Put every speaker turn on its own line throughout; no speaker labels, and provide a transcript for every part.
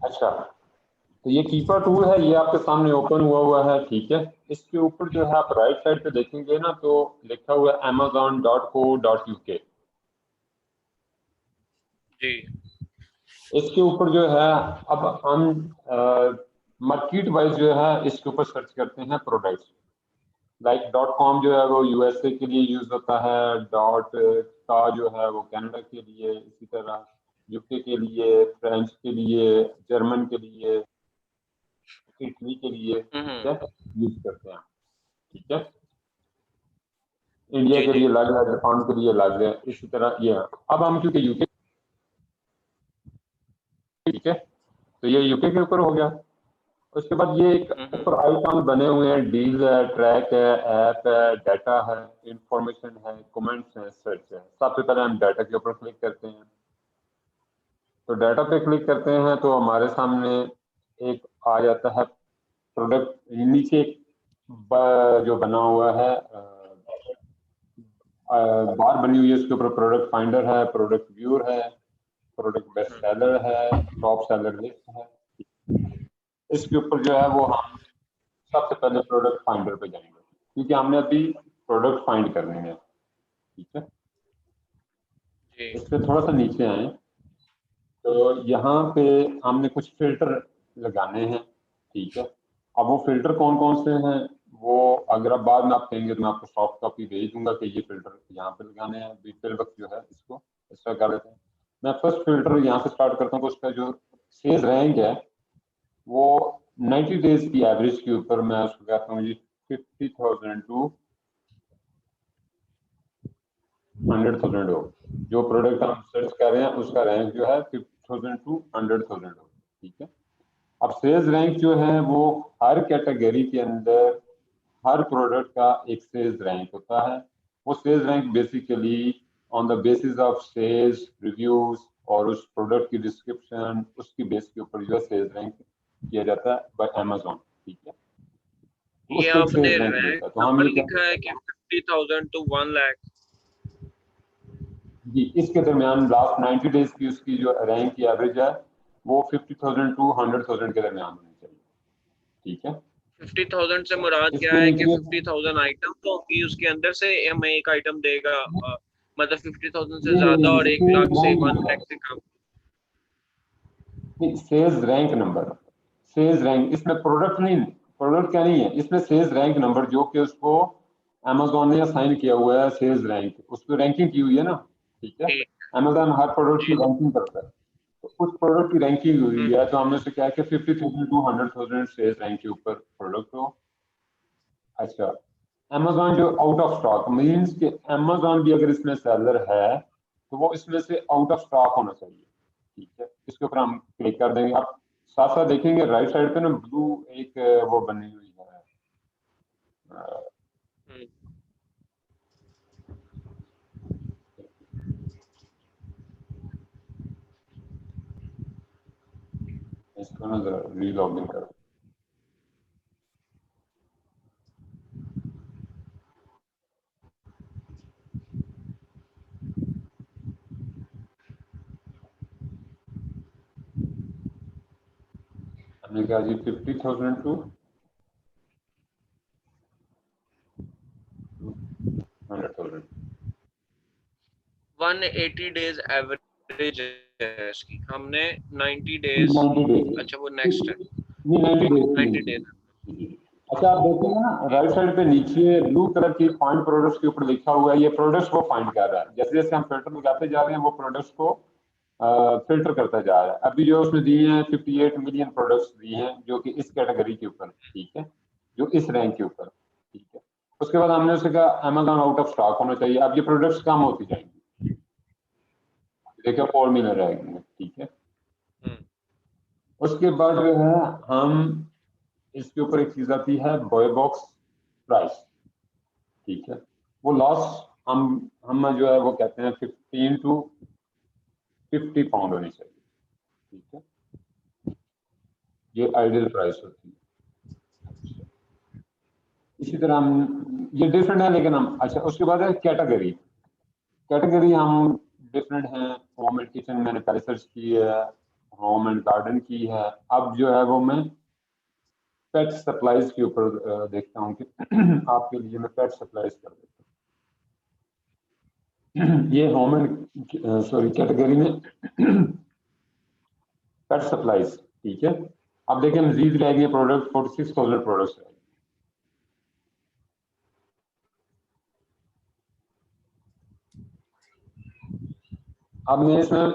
अच्छा, तो ये कीपर टूल है, ये आपके सामने ओपन हुआ है, ठीक है। इसके ऊपर जो है आप राइट साइड पे देखेंगे ना, तो लिखा हुआ है amazon.co.uk।
जी।
इसके ऊपर जो है अब हम मार्केट वाइज जो है इसके ऊपर सर्च करते हैं प्रोडक्ट्स। लाइक .com जो है वो यूएसए के लिए यूज होता है, डॉट का जो है वो कनाडा के लिए, इसी तरह यूके के लिए, फ्रेंच के लिए, जर्मन के लिए, इटली के लिए, ठीक है, यूज करते हैं, ठीक है। इंडिया
जी
के
जी।
लिए अलग है, जापान के लिए अलग है, इसी तरह ये। अब हम क्योंकि यूके, ठीक है, तो ये यूके के ऊपर हो गया। उसके बाद ये एक ऊपर आइकॉन बने हुए हैं, डील है, ट्रैक है, ऐप है, डाटा है, इंफॉर्मेशन है, कमेंट्स है, सर्च है। सबसे पहले हम डाटा के ऊपर क्लिक करते हैं। तो डाटा पे क्लिक करते हैं तो हमारे सामने एक आ जाता है प्रोडक्ट, नीचे जो बना हुआ है बार बनी हुई है, उसके ऊपर प्रोडक्ट फाइंडर है, प्रोडक्ट व्यूअर है, प्रोडक्ट बेस्ट सेलर है, टॉप सेलर लिस्ट है। इसके ऊपर जो है वो हम सबसे पहले प्रोडक्ट फाइंडर पे जाएंगे, क्योंकि हमने अभी प्रोडक्ट फाइंड करने हैं, ठीक है। इससे थोड़ा सा नीचे आए तो यहाँ पे हमने कुछ फिल्टर लगाने हैं, ठीक है। अब वो फिल्टर कौन कौन से हैं, वो अगर आप बाद में आप कहेंगे तो मैं आपको सॉफ्ट कॉपी भेज दूंगा कि ये फिल्टर यहाँ पे लगाने हैं। अभी फिल वक्त जो है इसको इसका कर लेते हैं। मैं फर्स्ट फिल्टर यहाँ से स्टार्ट करता हूँ, तो उसका जो सेल रैंक है वो 90 डेज की एवरेज के ऊपर मैं उसको कहता हूँ जी 50,000 टू 100,000 हो। जो प्रोडक्ट हम सर्च कर रहे हैं उसका रैंक जो है 50,000 टू 100,000 हो, ठीक है। अब सेल्स रैंक जो है वो हर कैटेगरी के अंदर हर प्रोडक्ट का एक सेल्स रैंक होता है। वो sales rank basically on the basis of sales reviews और उस प्रोडक्ट की डिस्क्रिप्शन, उसकी बेस के ऊपर जो है सेल्स रैंक किया जाता है बाय अमेजोन, ठीक है।
ये
उसका एक
आपने
सेल्स रैंक
रैंक
मिलता है, तो हम
नंबर
ये क्या,
लिखा है कि 50,000 टू 1 लाख।
जी इसके दरमियान लास्ट 90 डेज की उसकी जो रैंक की एवरेज है वो 50,000 टू 100,000 के दरमियान होनी चाहिए, ठीक है।
50,000 से मुराद क्या
इसके
है कि
नीचे
50,000 आइटम तो कि उसके अंदर से हमें एक आइटम देगा, मतलब 50,000 से ज्यादा
नहीं
और 1
सेल्स
लाख से
रैंक
1
नंबर,
लाख से कम।
Sales rank number, sales rank, इसमें प्रोडक्ट नहीं, प्रोडक्ट क्या नहीं है इसमें, सेल्स रैंक नंबर जो कि उसको अमेजोन ने असाइन किया हुआ है सेल्स रैंक, उस पर रैंकिंग की हुई है ना, ठीक है।
ठीक।
अमेजोन हर प्रोडक्ट की
जी।
रैंकिंग करता है, तो उस प्रोडक्ट की रैंकिंग हुई है, तो हमने उसे क्या कि 50,000 टू 100,000 सेल्स रैंक के ऊपर प्रोडक्ट हो। अच्छा, अमेजोन जो आउट ऑफ स्टॉक मीन्स कि अमेजोन भी अगर इसमें सेलर है तो वो इसमें से आउट ऑफ स्टॉक होना चाहिए, ठीक है। इसके ऊपर हम क्लिक कर देंगे। आप साथ साथ देखेंगे राइट साइड पे ना ब्लू एक वो बनी हुई है, इसको ना जरा रीलॉगिन करो। हमने कहा जी 50,000 टू 100,000।
180 डेज एवरेज है इसकी, हमने 90 डेज।
90 डेज,
अच्छा वो नेक्स्ट है।
नहीं 90 डेज
90
की।
डेज।
अच्छा आप देखेंगे ना राइट साइड पे नीचे ब्लू कलर की फाइंड प्रोडक्ट्स के ऊपर लिखा हुआ है, ये प्रोडक्ट्स को फाइंड कर रहा है। जैसे जैसे हम फिल्टर लगाते जा रहे हैं वो प्रोडक्ट्स को फिल्टर करता जा रहा है। अभी जो उसने दिए हैं 58 मिलियन प्रोडक्ट्स दिए हैं जो कि इस कैटेगरी के ऊपर, ठीक है, जो इस रैंक के ऊपर, ठीक है। उसके बाद हमने उसे कहा अमेजोन आउट ऑफ स्टॉक होना चाहिए। अब ये प्रोडक्ट्स कम होती जाएंगी, देखिए 4 मिलियन रहेंगे, ठीक है। उसके बाद जो है हम इसके ऊपर एक चीज आती है बॉय बॉक्स प्राइस, ठीक है। वो लॉस हम जो है वो कहते हैं 15 टू 50 पाउंड होनी चाहिए, ठीक है। ये आइडियल प्राइस होती है। इसी तरह हम ये डिफरेंट है, लेकिन हम अच्छा उसके बाद है कैटेगरी। कैटेगरी हम डिफरेंट हैं। होम एंड किचन मैंने पहले सर्च की है, होम एंड गार्डन की है। अब जो है वो मैं पेट सप्लाईज के ऊपर देखता हूँ कि आपके लिए मैं पेट सप्लाईज कर देता हूँ। ये होम एंड सॉरी कैटेगरी में पेट सप्लाईज, ठीक है। अब देखिए मजीद रहेंगे प्रोडक्ट, 46,000 प्रोडक्ट्स रहेंगे। अब मैं इसमें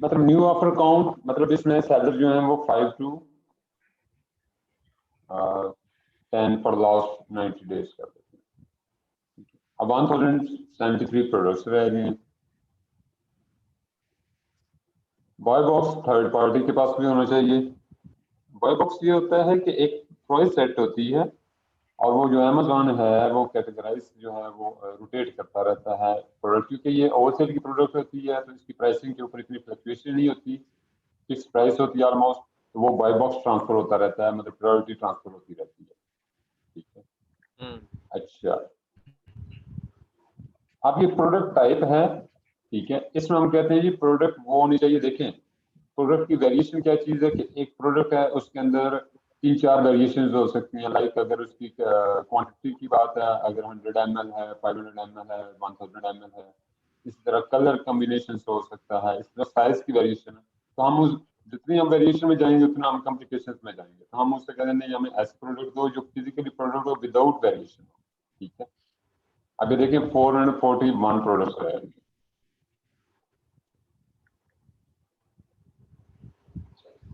मतलब न्यू ऑफर काउंट, मतलब इसमें सेलर जो है वो 5 to 10 फॉर लास्ट 90 डेज कर देते हैं। अब 1073 प्रोडक्ट्स रह गए हैं। बॉय बॉक्स थर्ड पार्टी के पास भी होना चाहिए। बॉय बॉक्स ये होता है कि एक प्राइस सेट होती है और वो जो अमेजोन है वो कैटेगराइज जो है वो रोटेट करता रहता है प्रोडक्ट, क्योंकि ये होलसेल की प्रोडक्ट होती है तो इसकी प्राइसिंग के ऊपर इतनी फ्लक्चुएशन नहीं होती, फिक्स प्राइस होती है ऑलमोस्ट। तो वो बाय बॉक्स ट्रांसफर होता रहता है, मतलब प्रायोरिटी ट्रांसफर होती रहती है, ठीक है। अच्छा, अब ये प्रोडक्ट टाइप है, ठीक है। इसमें हम कहते हैं जी प्रोडक्ट वो होनी चाहिए। देखें प्रोडक्ट की वेरिएशन क्या चीज है कि एक प्रोडक्ट है उसके अंदर 3-4 वेरिएशन हो सकती हैं। लाइक अगर उसकी क्वांटिटी की बात है, अगर 100 ml है, 500 ml है, 1000 ml है, इसी तरह कलर कॉम्बिनेशन हो सकता है, इस तरह साइज की वेरिएशन है। तो हम उस जितनी हम वेरिएशन में जाएंगे उतना हम कॉम्प्लिकेशन में जाएंगे। तो हम उससे कहते हैं नहीं, हमें ऐसे प्रोडक्ट दो जो फिजिकली प्रोडक्ट हो विदाउट वेरिएशन हो, ठीक है। अभी देखिए 441 प्रोडक्ट्स है।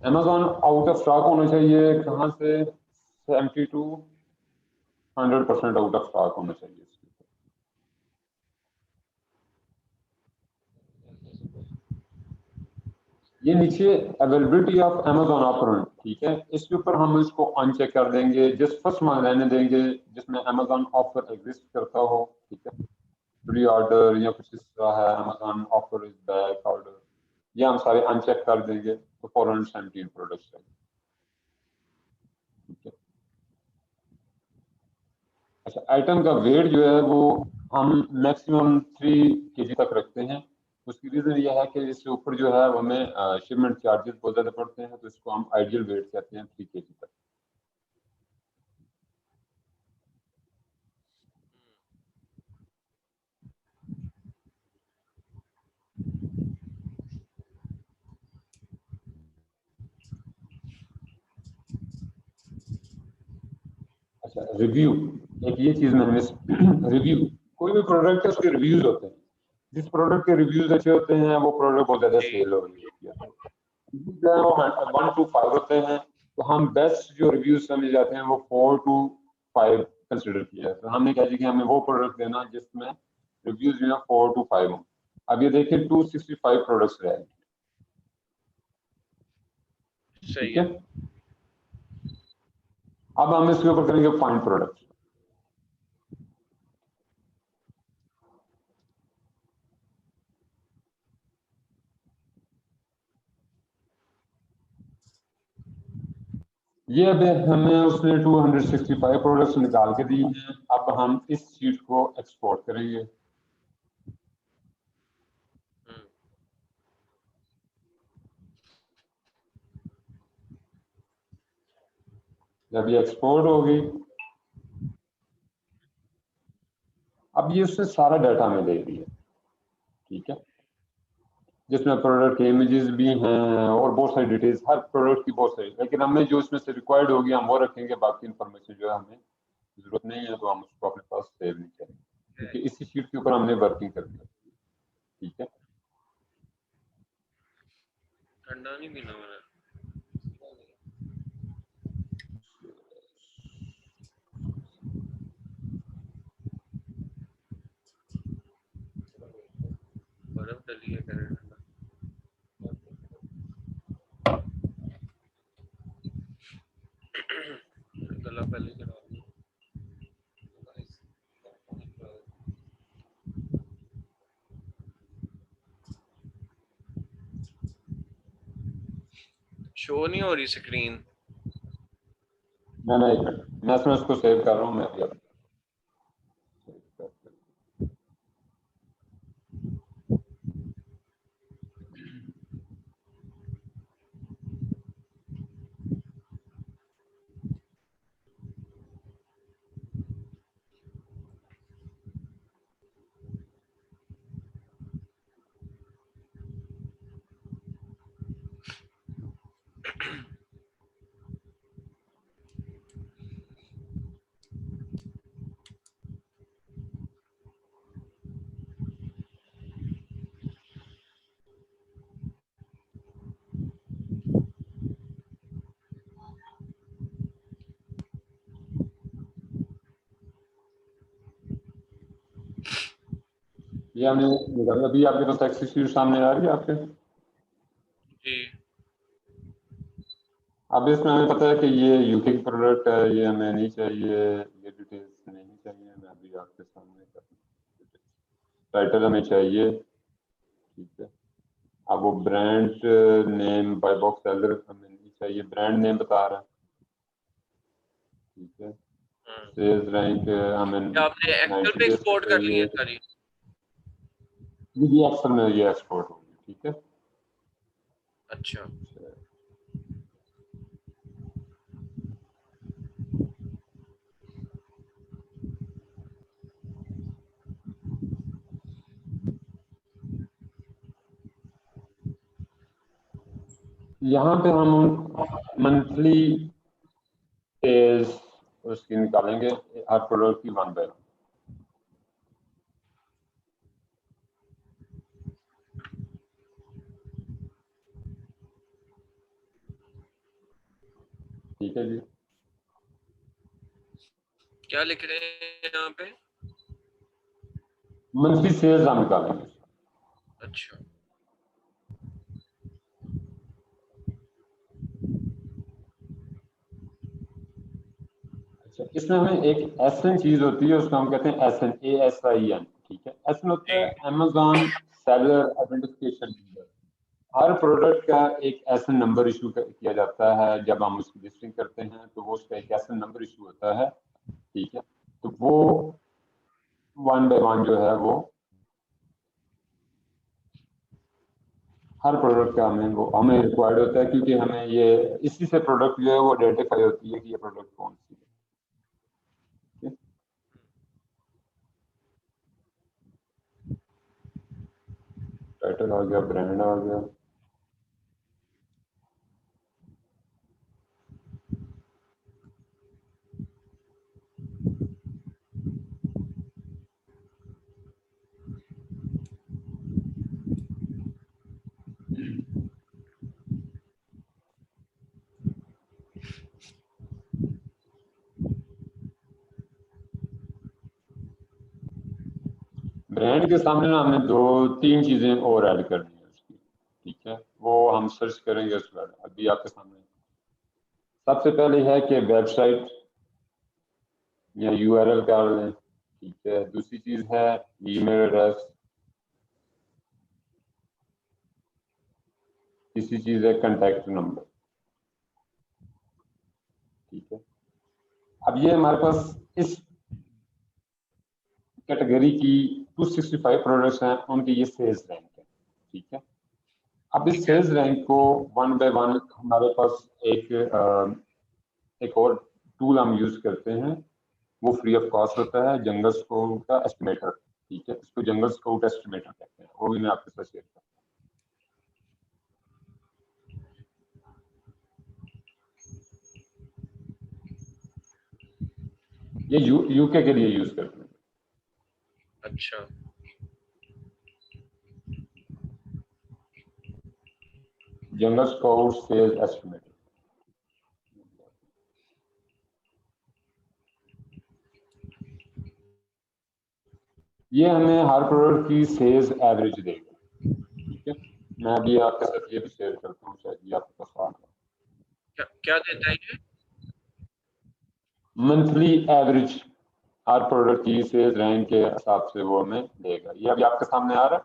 अमेजोन आउट ऑफ स्टॉक होना चाहिए, कहाँ से 70 to 100% आउट ऑफ स्टॉक होना चाहिए इसके ऊपर। ये नीचे अवेलेबिलिटी ऑफ अमेजोन ऑफर, ठीक है, इसके ऊपर हम इसको अनचेक कर देंगे, जस्ट फर्स्ट मान रहने देंगे जिसमें अमेजोन ऑफर एग्जिस्ट करता हो, ठीक है। प्री ऑर्डर या कुछ इस तरह है, Amazon offer is back order, ये हम सारे अनचेक कर देंगे। तो 417 प्रोडक्ट्स है, ठीक है। अच्छा, आइटम का वेट जो है वो हम मैक्सिमम 3 kg तक रखते हैं। उसकी रीजन ये है कि इससे ऊपर जो है वो हमें शिपमेंट चार्जेस बहुत ज्यादा पड़ते हैं, तो इसको हम आइडियल वेट कहते हैं 3 kg तक। अच्छा, रिव्यू, एक ये चीज मैंने रिव्यू, कोई भी प्रोडक्ट है उसके रिव्यूज होते हैं। जिस प्रोडक्ट के रिव्यूज अच्छे होते हैं वो प्रोडक्ट बहुत ज्यादा
जी
सेल हो रही होती है। जो है वो 1 to 5 होते हैं, तो हम बेस्ट जो रिव्यूज समझ जाते हैं वो 4 to 5 कंसिडर किया है। तो हमने कहा जी कि हमें वो प्रोडक्ट देना जिसमें रिव्यूज जो है 4 to 5 हो। अब ये देखिए 265 प्रोडक्ट्स रहे,
सही
ठीक
है।
है। अब हम इसके ऊपर करेंगे फाइंड प्रोडक्ट। ये अब हमें उसने 265 प्रोडक्ट्स निकाल के दी हैं। अब हम इस शीट को एक्सपोर्ट करेंगे। जब ये एक्सपोर्ट होगी, अब ये उससे सारा डाटा हमें दे दिया, ठीक है, जिसमें प्रोडक्ट के इमेजेस भी हैं और बहुत सारी डिटेल्स, हर प्रोडक्ट की बहुत सारी। लेकिन हमें जो इसमें से रिक्वायर्ड होगी हम वो रखेंगे, बाकी इंफॉर्मेशन जो है हमें जरूरत नहीं है तो हम उसको अपने पास सेव नहीं करेंगे, क्योंकि इसी शीट के ऊपर हमने वर्किंग करनी है, ठीक है।
ठंडा नहीं पीना मैंने। बर्फ डली है कनाडा में। गला पहले चढ़ा दिया। शो नहीं हो रही स्क्रीन।
मैं एक मिनट, मैं इसमें उसको सेव कर रहा हूँ, मैं भी ये हमने निकाला। अभी आपके पास एक्सेल शीट सामने आ रही है आपके?
जी।
अब इसमें हमें पता है कि ये यूके की प्रोडक्ट है, ये हमें नहीं चाहिए, ये डिटेल्स नहीं चाहिए। मैं अभी आपके सामने टाइटल हमें चाहिए, ठीक है। अब वो brand name by box seller हमें नहीं चाहिए, ब्रांड नेम बता रहा है, ठीक है। सेल्स रैंक हमें
क्या आपने एक्सेल
90
पे
डेज
एक्सपोर्ट कर ली है सारी?
ये एक्सेल में ये एक्सपोर्ट होगी, ठीक है।
अच्छा।
यहाँ पे हम मंथली सेल्स उसकी निकालेंगे हर प्रोडक्ट की 1 बाय 1। ठीक है जी।
क्या लिख रहे हैं यहाँ पे?
मंथली सेल्स हम निकालेंगे।
अच्छा।
अच्छा, इसमें हमें एक एसएन चीज होती है, उसको हम कहते हैं एसएन, ASIN, ठीक है। एसएन होता है अमेजॉन सेलर आइडेंटिफिकेशन नंबर। हर प्रोडक्ट का एक एसएन नंबर इशू किया जाता है। जब हम उसकी लिस्टिंग करते हैं तो वो उसका एक एसएन नंबर इशू होता है, ठीक है। तो वो 1 बाय 1 जो है वो हर प्रोडक्ट का हमें रिक्वायर्ड होता है, क्योंकि हमें ये इसी से प्रोडक्ट जो है वो आइडेंटिफाई होती है कि ये प्रोडक्ट कौन सी है। टाइटल आ गया, ब्रांड आ गया। ब्रांड के सामने ना हमें 2-3 चीजें और ऐड करनी है उसकी, ठीक है। वो हम सर्च करेंगे उस पर। अभी आपके सामने सबसे पहले है कि वेबसाइट या यूआरएल कर लें, ठीक है। दूसरी चीज है ईमेल एड्रेस। तीसरी चीज है कॉन्टैक्ट नंबर, ठीक है। अब ये हमारे पास इस कैटेगरी की 265 प्रोडक्ट्स हैं, उनकी ये सेल्स रैंक है, ठीक है। अब इस सेल्स रैंक को 1 बाय 1 हमारे पास एक और टूल हम यूज करते हैं, वो फ्री ऑफ कॉस्ट होता है, जंगल स्काउट का एस्टिमेटर, ठीक है। इसको जंगल स्काउट एस्टिमेटर कहते हैं, वो भी मैं आपके साथ शेयर करता हूँ। ये यूके के लिए यूज करते हैं।
अच्छा।
Jungle Scout sales estimator. ये हमें हर प्रोडक्ट की सेल्स एवरेज देगा, ठीक है। मैं अभी आपके साथ ये भी शेयर करता हूँ, शायद ये आपके पास आ गया।
क्या क्या देता है ये?
मंथली एवरेज हर प्रोडक्ट की सेल्स रैंक के हिसाब से वो हमें देगा। ये अभी आपके सामने आ रहा है,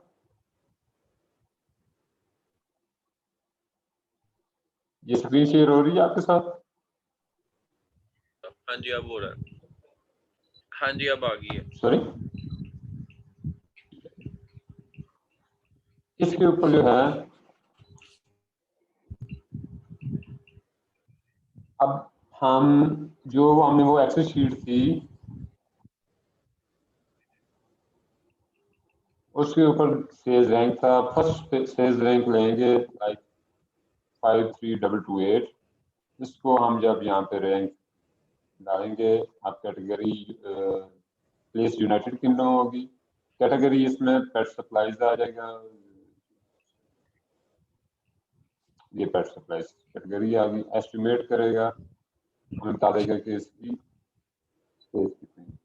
ये स्क्रीन शेयर हो रही है आपके साथ?
हाँ जी, अब हो रहा है। हाँ जी, अब आ गई है।
सॉरी, इसके ऊपर जो है अब हम जो हमने वो एक्सेल शीट थी उसके ऊपर सेल्स रैंक था। फर्स्ट सेल्स रैंक लेंगे लाइक 53228। इसको हम जब यहाँ पे रैंक डालेंगे, आप कैटेगरी प्लेस यूनाइटेड किंगडम होगी, कैटेगरी इसमें पेट सप्लाईज आ जाएगा। ये पेट सप्लाईज कैटेगरी आ गई। एस्टिमेट करेगा, हमें बता देगा कि इसकी सेल्स कितनी।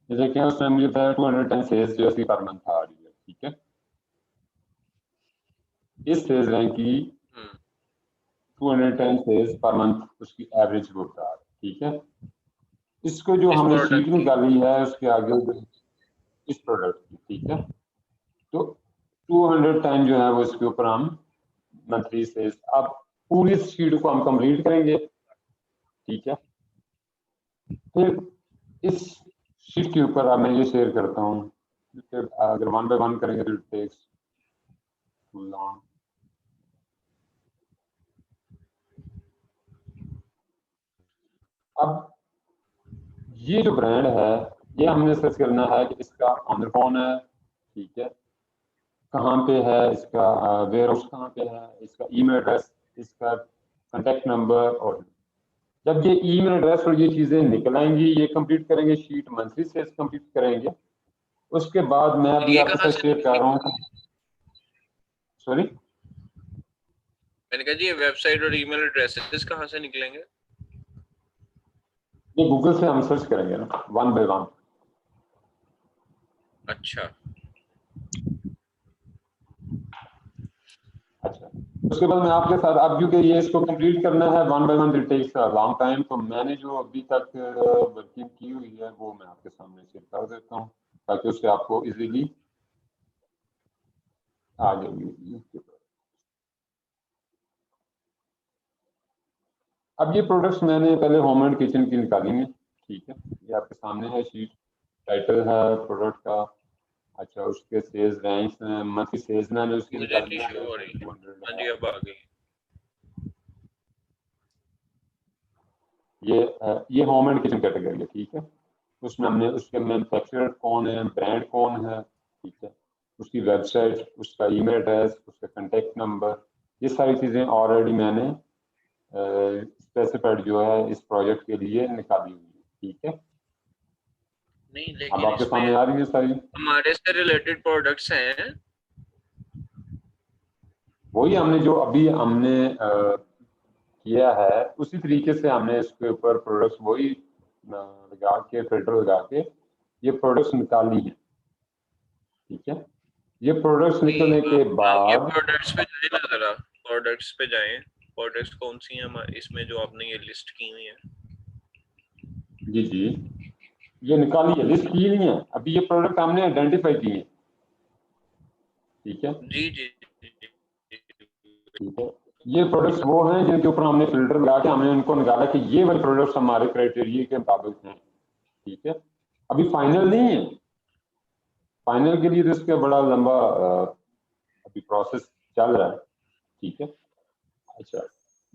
देखिए उसमें मुझे बताया 210 सेल्स जो है पर मंथ आ रही है, ठीक है। इस सेल्स रैंक की 210 सेल्स पर मंथ उसकी एवरेज ग्रोथ आ रही है, ठीक है। इसको जो
इस
हमने शीट
प्रोडक्ट की
निकाली है उसके आगे इस प्रोडक्ट की, ठीक है। तो 210 जो है वो इसके ऊपर हम मंथली सेल्स, अब पूरी शीट को हम कंप्लीट करेंगे, ठीक है। फिर इस शीट के ऊपर अब मैं ये शेयर करता हूँ, अगर वन बाय वन करेंगे तो इट टेक्स टू लॉन्ग। अब ये जो ब्रांड है ये हमने सर्च करना है कि इसका ऑनर कौन है, ठीक है, कहाँ पे है, इसका वेयर हाउस कहाँ पे है, इसका ईमेल एड्रेस, इसका कांटेक्ट नंबर। और जब ये ईमेल एड्रेस और ये चीजें निकल आएंगी, ये कंप्लीट करेंगे शीट, मंथली सेल्स कंप्लीट करेंगे। उसके बाद मैं अभी
ये
आपके
कहाँ
साथ
से
शेयर कर रहा हूँ, सॉरी,
मैंने कहा जी ये वेबसाइट और ईमेल एड्रेसेस कहाँ से निकलेंगे?
ये गूगल से हम सर्च करेंगे ना वन बाय वन।
अच्छा
अच्छा, उसके बाद मैं आपके साथ, अब क्योंकि ये इसको कंप्लीट करना है one by one, it takes long time, तो मैंने जो अभी तक वर्किंग की हुई है वो मैं आपके सामने शेयर कर देता हूँ ताकि उससे आपको इजीली आ जाएगी। अब ये प्रोडक्ट्स मैंने पहले होम एंड किचन की निकाली है, ठीक है। ये आपके सामने है शीट, टाइटल है प्रोडक्ट का। अच्छा, उसके सेल्स रैंक्स हैं, मंथली सेल्स मैंने उसकी
मुझे
निकाली
नहीं
है
शो हो रही।
200
हाँ
है।
जी अब आ गई।
ये होम एंड किचन कैटेगरी है, ठीक है। उसमें हमने उसके मैन्युफैक्चरर कौन है, ब्रांड कौन है, ठीक है, उसकी वेबसाइट, उसका ईमेल एड्रेस, उसका कांटेक्ट नंबर, ये सारी चीज़ें ऑलरेडी मैंने स्पेसिफाइड जो है इस प्रोजेक्ट के लिए निकाली हुई है, ठीक है।
नहीं
अब
लेकिन
आपके
इसमें
सामने आ रही है सारी,
हमारे से रिलेटेड प्रोडक्ट्स हैं।
वही हमने जो अभी हमने किया है उसी तरीके से हमने इसके ऊपर प्रोडक्ट्स वही लगा के, फिल्टर लगा के ये प्रोडक्ट्स निकाली है, ठीक है। ये प्रोडक्ट्स
नहीं
निकलने के
आप ये
बाद,
प्रोडक्ट्स पे जाए ना जरा, प्रोडक्ट्स पे जाएं। प्रोडक्ट्स कौन सी हैं इसमें जो आपने ये लिस्ट की हुई है?
जी जी, ये निकाली है, लिस्ट की नहीं है अभी, ये प्रोडक्ट हमने आइडेंटिफाई किए हैं, ठीक है।
जी जी जी,
ठीक है, ये प्रोडक्ट्स वो हैं जिनके ऊपर हमने फिल्टर लगा के हमने उनको निकाला कि ये वाले प्रोडक्ट्स हमारे क्राइटेरिया के मुताबिक हैं, ठीक है। अभी फाइनल नहीं है, फाइनल के लिए तो इसका बड़ा लंबा अभी प्रोसेस चल रहा है, ठीक है। अच्छा,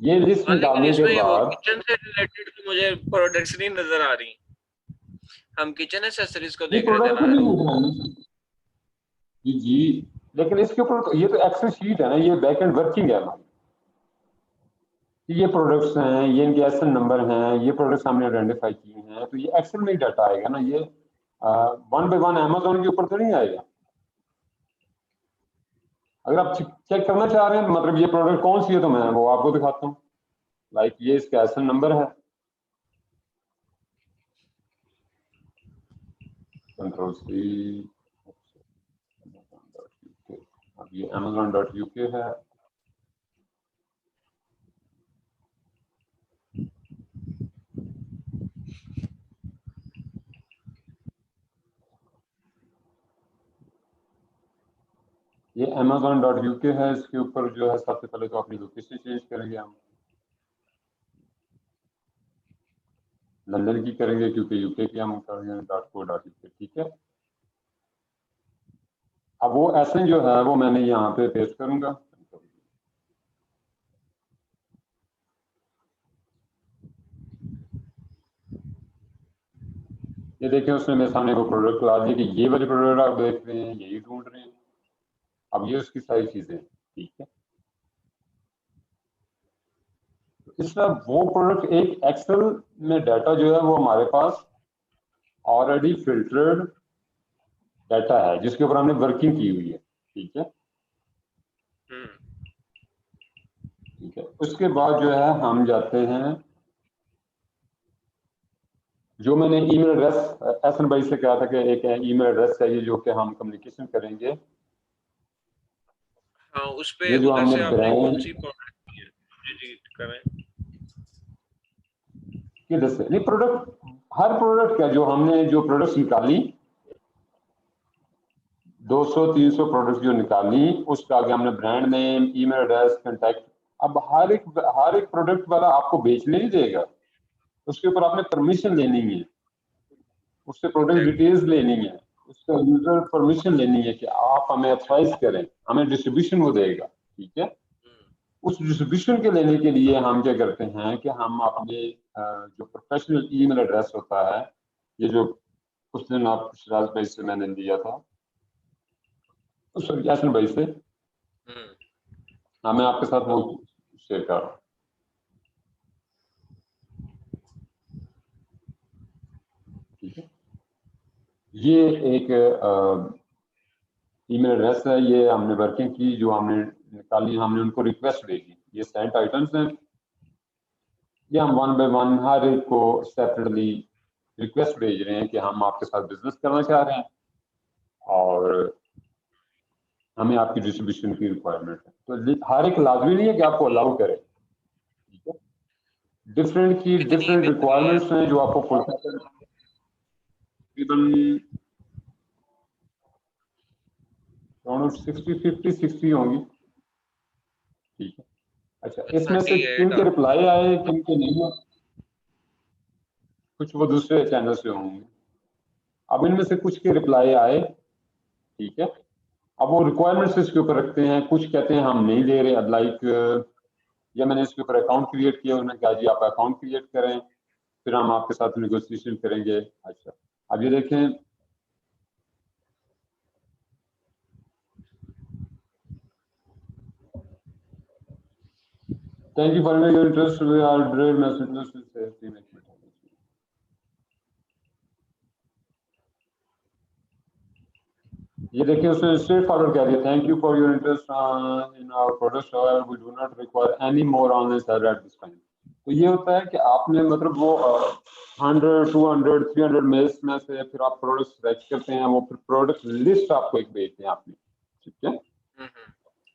ये लिस्ट
हाँ लेकिन
निकालने के
इसमें वो
बाद,
किचन से रिलेटेड तो मुझे प्रोडक्ट्स नहीं नजर आ रही। हम किचन एक्सेसरीज को
ये
देख रहे थे
प्रोडक्ट
ना।
नहीं है जी जी, लेकिन इसके ऊपर ये तो एक्सेल शीट है ना, ये बैक एंड वर्किंग है हमारी, ये प्रोडक्ट्स हैं, ये इनके एसएन नंबर हैं, ये प्रोडक्ट्स हमने आइडेंटिफाई किए हैं, तो ये एक्सेल में ही डाटा आएगा ना, ये वन बाय वन अमेजोन के ऊपर तो नहीं आएगा। अगर आप चेक करना चाह रहे हैं मतलब ये प्रोडक्ट कौन सी है तो मैं वो आपको दिखाता हूँ, लाइक ये इसका एसएन नंबर है, कंट्रोल सी, अब ये amazon.uk है। ये amazon.uk है, इसके ऊपर जो है सबसे पहले तो अपनी लोकेशन चेंज करेंगे हम, लंदन की करेंगे क्योंकि यूके की हम करेंगे .co.uk, ठीक है। अब वो ऐसे जो है वो मैंने यहाँ पे पेस्ट करूंगा। ये देखिए उसने मेरे सामने वो प्रोडक्ट ला दिया कि ये वाले प्रोडक्ट आप देख रहे हैं, यही ढूंढ रहे हैं। अब ये उसकी सारी चीजें, ठीक है। इसमें वो प्रोडक्ट एक एक्सेल में डाटा जो है वो हमारे पास ऑलरेडी फिल्टर्ड डाटा है जिसके ऊपर हमने वर्किंग की हुई है, ठीक है। ठीक है, उसके बाद जो है हम जाते हैं, जो मैंने ईमेल एड्रेस एहसन भाई से कहा था कि एक ईमेल एड्रेस चाहिए जो कि हम कम्युनिकेशन करेंगे।
हाँ, उस पे
ये जो
उधर
हमने
से आपने कौन
ब्रांड
सी प्रोडक्ट की है? जी करें।
किधर से नहीं, प्रोडक्ट हर प्रोडक्ट का जो हमने जो प्रोडक्ट निकाली 200-300 प्रोडक्ट जो निकाली, उसका आगे हमने brand name, email address, contact. अब हर एक प्रोडक्ट वाला आपको बेचने नहीं देगा, उसके ऊपर आपने परमिशन लेनी है, उससे प्रोडक्ट डिटेल्स लेनी है, उसका यूजर परमिशन लेनी है कि आप हमें ऑथराइज करें, हमें डिस्ट्रीब्यूशन वो देगा, ठीक है। उस डिस्ट्रीब्यूशन के लेने के लिए हम क्या करते हैं कि हम अपने जो प्रोफेशनल ईमेल एड्रेस होता है, ये जो उस दिन आप शिराज भाई से मैंने लिया था, सॉरी यासिन भाई से, हाँ मैं आपके साथ वो शेयर कर रहा हूँ। ठीक है, ये एक ईमेल एड्रेस है, ये हमने वर्किंग की, जो हमने निकाली, हमने उनको रिक्वेस्ट भेजी, ये सेंट आइटम्स हैं। ये हम वन बाय वन हर एक को सेपरेटली रिक्वेस्ट भेज रहे हैं कि हम आपके साथ बिजनेस करना चाह रहे हैं और हमें आपकी डिस्ट्रीब्यूशन की रिक्वायरमेंट है। तो हर एक लाजमी नहीं है कि आपको अलाउ करे, ठीक है। डिफरेंट की
कितनी
डिफरेंट
बिकती है?
रिक्वायरमेंट्स हैं जो आपको फुलफिल करना, तकरीबन 60-50-60 होंगी, ठीक है। अच्छा, इसमें से
30 है
किन
का?
के रिप्लाई आए किन के नहीं है, कुछ वो दूसरे चैनल से होंगे। अब इनमें से कुछ के रिप्लाई आए, ठीक है। अब वो रिक्वायरमेंट्स इसके ऊपर रखते हैं, कुछ कहते हैं हम नहीं दे रहे, लाइक या मैंने इसके ऊपर अकाउंट क्रिएट किया, उन्होंने कहा जी आप अकाउंट क्रिएट करें, फिर हम आपके साथ नेगोशिएशन करेंगे। अच्छा, अब ये देखें, thank you for your interest, we are drill messages with safety में। ये देखिए उसने स्ट्रेट फॉरवर्ड कह दिया, thank you for your interest in our products, however we do not require any more online seller at this time. तो ये होता है कि आपने मतलब वो 100-200-300 मेल्स में से फिर आप प्रोडक्ट सेलेक्ट करते हैं, वो फिर प्रोडक्ट लिस्ट आपको एक भेजते हैं आपने, ठीक है।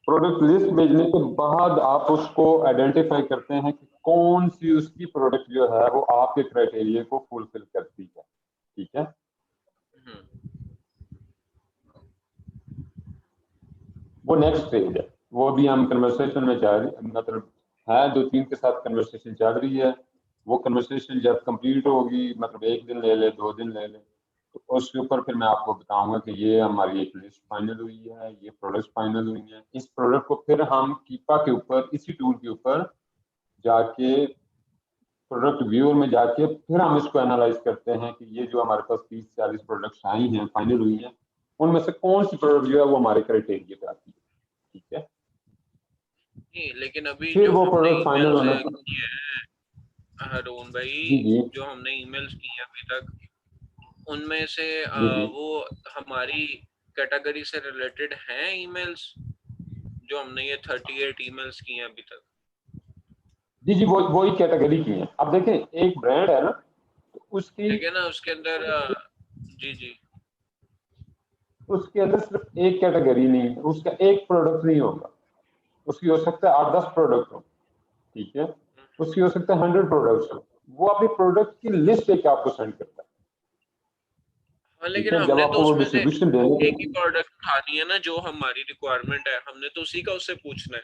प्रोडक्ट लिस्ट भेजने के बाद आप उसको आइडेंटिफाई करते हैं कि कौन सी उसकी प्रोडक्ट जो है वो आपके क्राइटेरिया को फुलफिल करती है, ठीक है। वो नेक्स्ट स्टेज है, वो भी हम कन्वर्सेशन में जा रही, मतलब है 2-3 के साथ कन्वर्सेशन चल रही है। वो कन्वर्सेशन जब कंप्लीट होगी, मतलब 1 दिन ले ले, 2 दिन ले ले, तो उसके ऊपर फिर मैं आपको बताऊंगा कि ये हमारी एक लिस्ट फाइनल हुई है, ये प्रोडक्ट फाइनल हुई है। इस प्रोडक्ट को फिर हम कीपा के ऊपर, इसी टूल के ऊपर जाके, प्रोडक्ट व्यूअर में जाके फिर हम इसको एनालाइज करते हैं कि ये जो हमारे पास 30-40 प्रोडक्ट्स आई हैं, फाइनल हुई हैं, उनमें से कौन सी प्रोडक्ट जो है वो हमारे क्राइटेरिया पे आती है, ठीक है।
नहीं, लेकिन अभी
फिर
जो
वो
हमने
प्रोडक्ट फाइनल
ईमेल्स
होने पर,
किए हैं हारून भाई,
जी जी
जो हमने ईमेल्स किए हैं अभी तक, उनमें से
जी जी
वो हमारी कैटेगरी से रिलेटेड हैं ईमेल्स, जो हमने ये 38 ईमेल्स किए हैं अभी तक?
जी जी, वो ही कैटेगरी की है। अब देखें, एक ब्रांड है ना, तो उसकी
ठीक है ना, उसके अंदर जी जी
उसके अंदर सिर्फ एक कैटेगरी नहीं है, उसका एक प्रोडक्ट नहीं होगा, उसकी हो सकता है 8-10 प्रोडक्ट हो, ठीक है। उसकी हो सकता है 100 प्रोडक्ट्स हो। वो अपनी प्रोडक्ट की लिस्ट लेके आपको सेंड करता है,
हाँ,
ठीक
लेकिन
है। जब
हमने तो
आपको वो
उसमें से
डिस्ट्रीब्यूशन देने
एक ही
के,
प्रोडक्ट उठानी है ना, जो हमारी रिक्वायरमेंट है, हमने तो उसी का उससे पूछना है।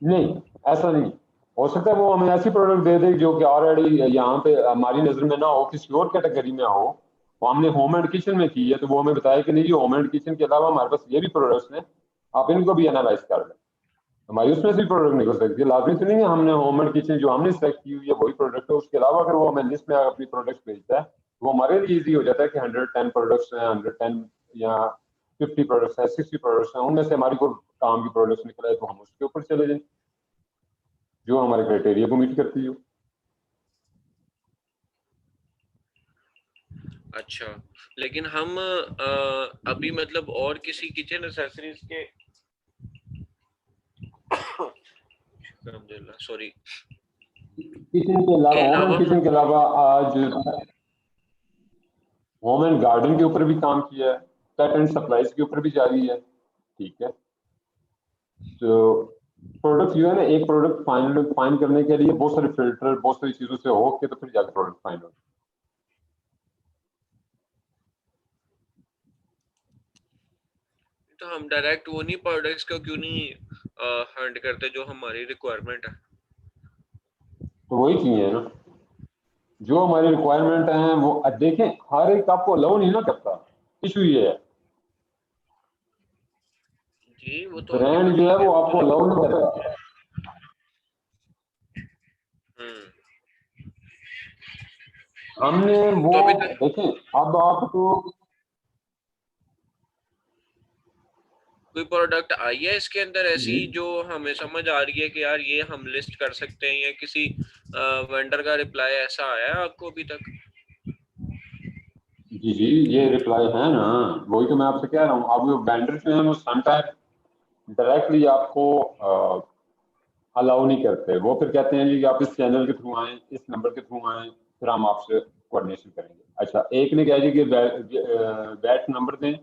नहीं, ऐसा नहीं हो सकता है। वो हमें ऐसी प्रोडक्ट दे दे जो कि ऑलरेडी यहाँ पे हमारी नजर में ना हो, किसी और कैटेगरी में हो, वो हमने होम एंड किचन में की है, तो वो हमें बताया कि नहीं जी होम एंड किचन के अलावा हमारे पास ये भी प्रोडक्ट्स हैं, आप इनको भी एनालाइज कर लें। हमारी उसमें से भी प्रोडक्ट निकल सकती है, लाजमी तो नहीं है हमने होम एंड किचन जो हमने सेलेक्ट की हुई है वही प्रोडक्ट है, उसके अलावा अगर वो हमें लिस्ट में अपनी प्रोडक्ट्स भेजता है वो हमारे लिए ईजी हो जाता है कि 110 प्रोडक्ट्स हैं, 110 या 50 प्रोडक्ट्स हैं, 60 प्रोडक्ट्स हैं, उनमें से हमारी कोई काम की प्रोडक्ट्स निकला है तो हम उसके ऊपर चले जाएं जो हमारे क्राइटेरिया को मीट करती हो।
अच्छा, लेकिन हम अभी मतलब और किसी किचन एक्सेसरीज के सॉरी
किचन के अलावा, होम एंड किचन के अलावा आज होम एंड गार्डन के ऊपर भी काम किया है, कट एंड सप्लाईज के ऊपर भी जारी है, ठीक है। तो प्रोडक्ट जो है ना, एक प्रोडक्ट फाइंड करने के लिए बहुत सारे फिल्टर, बहुत सारी चीजों से होके तो फिर जाकर प्रोडक्ट फाइंड होता है।
तो हम डायरेक्ट वो नहीं प्रोडक्ट्स को क्यों नहीं हंट करते जो हमारी रिक्वायरमेंट है?
तो वही चीजें है ना जो हमारी रिक्वायरमेंट है वो, देखें हर एक आपको अलाउ नहीं ना करता, इशू ये है
जी वो तो आपकी
ब्रांड
बात
जो है
ठीक है,
वो
वो तो
आपको अलाउ नहीं करता। हमने वो
तो अभी तक
देखें, अब आपको
कोई प्रोडक्ट आई है इसके अंदर ऐसी जो हमें समझ आ रही है कि यार ये हम लिस्ट कर सकते हैं, या किसी वेंडर का रिप्लाई ऐसा आया है आपको अभी तक?
जी जी ये रिप्लाई है ना, वही तो मैं आपसे कह रहा हूँ। अब वो वेंडर जो है वो समटाइम डायरेक्टली आपको अलाउ नहीं करते, वो फिर कहते हैं जी कि आप इस चैनल के थ्रू आए, इस नंबर के थ्रू आए, फिर हम आपसे कोऑर्डिनेशन करेंगे। अच्छा, एक ने कहा जी कि बैट नंबर दें,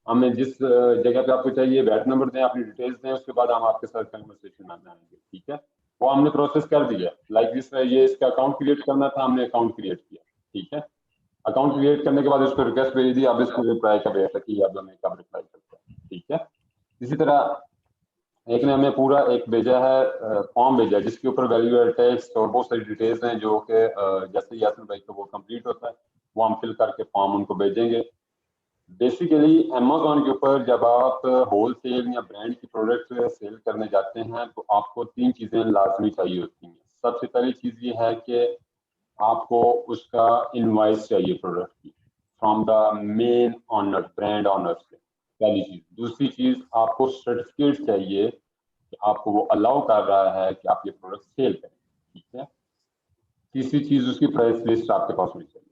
हमें जिस जगह पे आपको चाहिए बैट नंबर दें, अपनी डिटेल्स दें, उसके बाद हम आपके साथ कन्वर्सेशन में आएंगे, ठीक है। वो हमने प्रोसेस कर दिया, लाइक जिस ये इसका अकाउंट क्रिएट करना था हमने अकाउंट क्रिएट किया, ठीक है। अकाउंट क्रिएट करने के बाद उसको रिक्वेस्ट भेज दी, अब इसको रिप्लाई का वेट रखिए, अब हमें कब रिप्लाई करता है, ठीक है। इसी तरह एक ने हमें पूरा एक भेजा है, फॉर्म भेजा है जिसके ऊपर वैल्यू एड टैक्स और बहुत सारी डिटेल्स हैं जो कि जैसे ही यासिन भाई को वो कंप्लीट होता है वो हम फिल करके फॉर्म उनको भेजेंगे। बेसिकली अमेजोन के ऊपर जब आप होल सेल या ब्रांड की प्रोडक्ट सेल करने जाते हैं तो आपको तीन चीजें लाजमी चाहिए होती हैं। सबसे पहली चीज ये है कि आपको उसका इनवॉइस चाहिए प्रोडक्ट की, from the main owner, brand owner से, पहली चीज। दूसरी चीज आपको सर्टिफिकेट चाहिए कि आपको वो अलाउ कर रहा है कि आप ये प्रोडक्ट सेल करें, ठीक है। तीसरी चीज उसकी प्राइस लिस्ट आपके पास होनी चाहिए।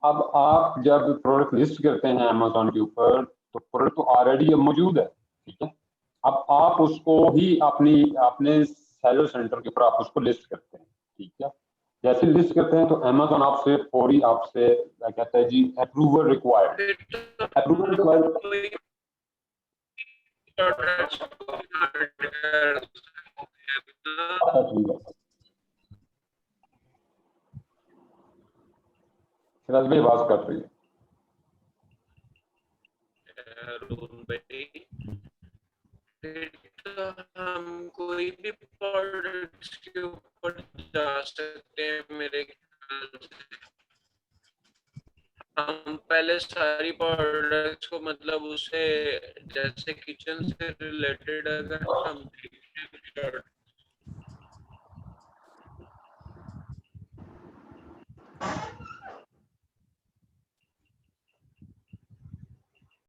अब आप जब प्रोडक्ट लिस्ट करते हैं अमेजोन के ऊपर तो प्रोडक्ट तो ऑलरेडी मौजूद है, ठीक है। अब आप उसको ही अपनी अपने सेलर सेंटर के ऊपर आप उसको लिस्ट करते हैं, ठीक है। जैसे लिस्ट करते हैं तो अमेजोन आपसे फौरी आपसे क्या कहता है जी, अप्रूवल रिक्वायर्ड,
फिर तो
अप्रूवल रिक्वायर्ड।
कोई प्रोडक्ट्स
सिराज भाई आवाज कट रही है।
फिर तो हम कोई भी प्रोडक्ट्स के ऊपर जा सकते हैं मेरे ख्याल से। हम पहले सारी प्रोडक्ट्स को मतलब उसे जैसे किचन से रिलेटेड अगर हम